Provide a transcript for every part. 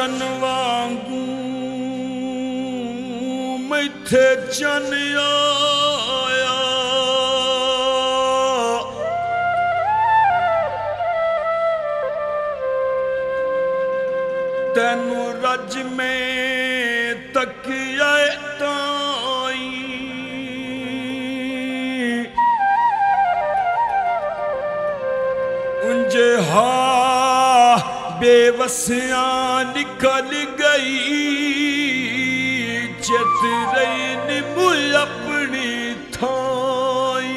चन वांगू मैथे चन आया, तेनू रज में तकिया ताई, उंजे हा बेवसिया निकल गई, चित रही निमु अपनी थाई।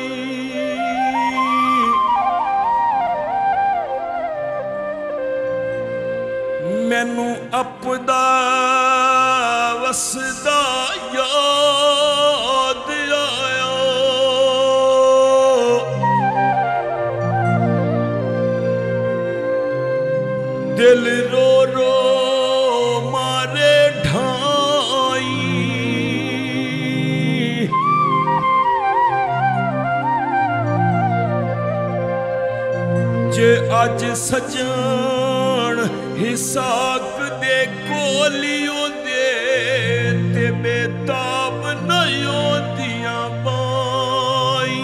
मैनू अपदा वसदा याद आया, दिल रो रो मारे ढाई। जे अज सजन हिसाक दे कोलियों दे ते बेताब नयों दियां बाई।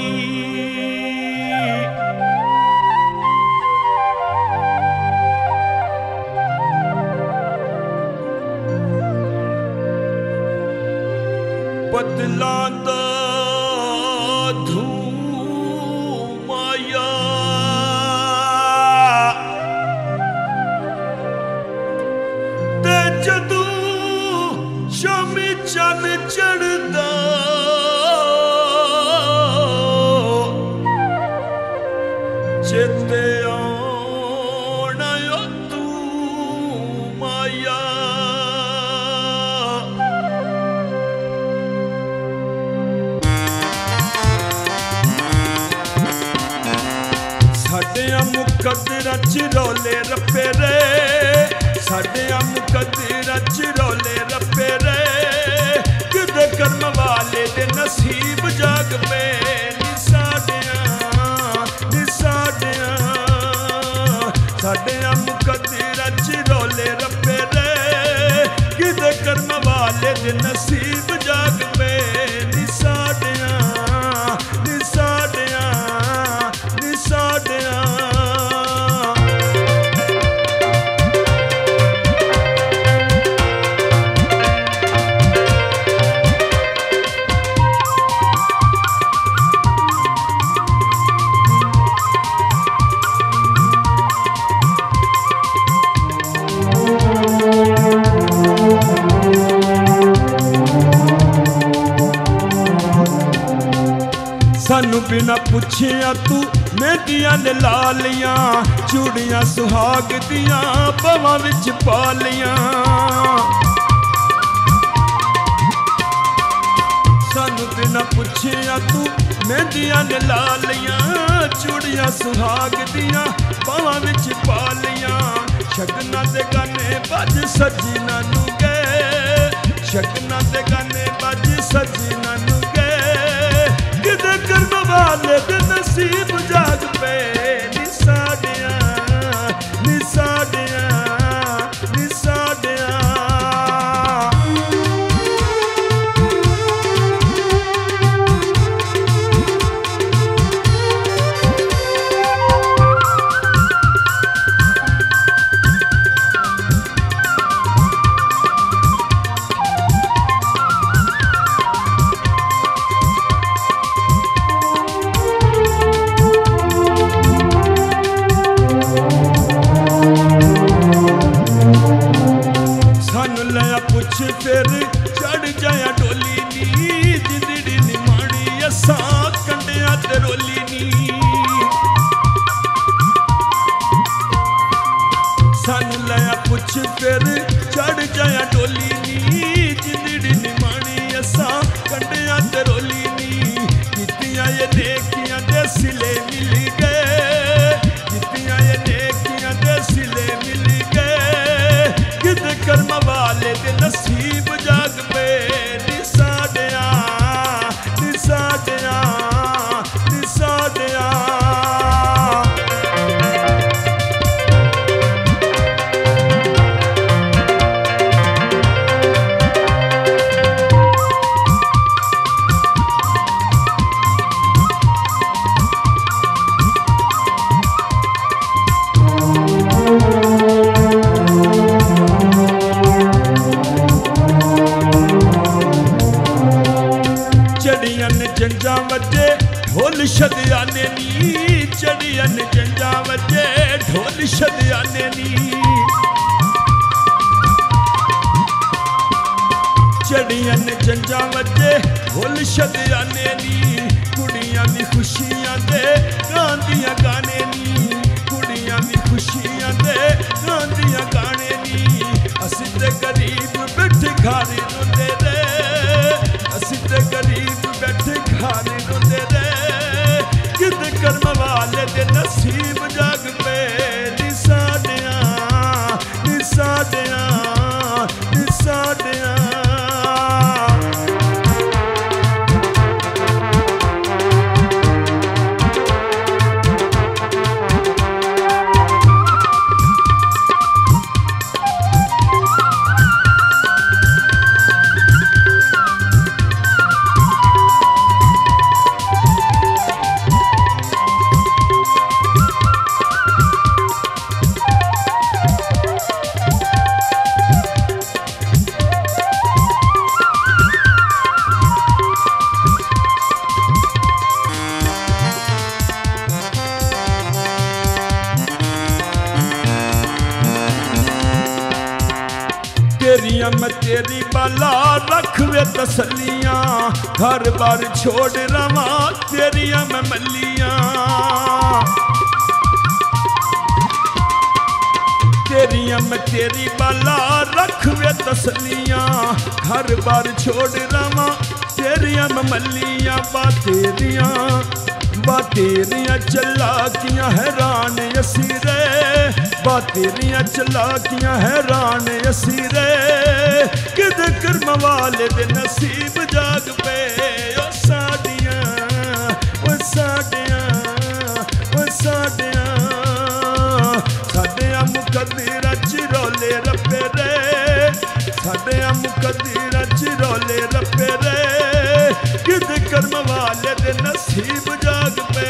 बदलां दा धूम आया, ते जदूं शामी चन चढ़दा, चेते आना तू माया। साडियां मुकद्दरां च रौले रप्पे रे, साडियां मुकद्दरां च रौले रप्पे रे, किदे कर्म वाले दे नसीब जाग पे। साडियां मुकद्दरां च रौले रप्पे रे, किदे कर्म वाले दे नसीब जाग पे। सानू बिना पुछिया तू मेहंदियां ने ला लियां, चूड़ियां सुहाग दियां पवां विच पा लियां। सानू बिना पुछिया तू मेहंदियां ने ला लियां, चूड़ियां सुहाग दियां पवां विच पा लियां। शगना दे गाने बज सजना नू गए, शगना दे गाने बज सजना नू गए, किदे कर्म वाले दे नसीब जाग पे। नी साडियां नी साडियां नी साडियां। पुछ फिर चढ़ जाया डोली नी, जिंदड़ी नी माड़ी असा कंडिया ते रोली नी। सानू लाया पुछ फिर चढ़ जाया डोली नी, जिंदड़ी नी माड़ी असा कंडिया ते रोली नी। कितियां ये नेकियां दे सिले मिल गए, कितियां ये नेकियां दे सिले मिल गए, किते कर्म वाले दे नसीब जाग पे। नी साडियां नी साडियां नी साडियां। जंजा वजे ढोल शदियाने नी, चढ़ियन जंजा वजे ढोल शदियाने नी। चढ़ियन जंजा वजे ढोल शदियाने नी, कुड़ियां भी खुशियां दे गांदियां गाने नी, कुड़ियां भी खुशियां दे गांदियां गाने नी। असी ते गरीब बैठे खारी रोंदे रे, असी ते गरीब बैठे खारी रोंदे रे, किद कर्म वाले दे नसीब जाग पे नी साडियां, नी साडियां, नी साडियां। तेरियां मैं तेरी बाला रख वे तसलियां, हर बार छोड़ रवा तेरियां मैं मल्लियां। तेरियां मैं तेरी बाला रख वे तसलियां, हर बार छोड़ रवा तेरियां मैं मल्लियां। तेरियां चलाकियां हैरान असीरे, तेरियां चलाकियां हैरान असीरे, किद कर्म वाले दे नसीब जाग पे ओ साडियां, ओ साडियां, ओ साडियां। साडियां मुकद्दर च रोले रब्बे रे, साडियां मुकद्दर च रोले रब्बे रे, किद कर्म वाले दे नसीब जाग पे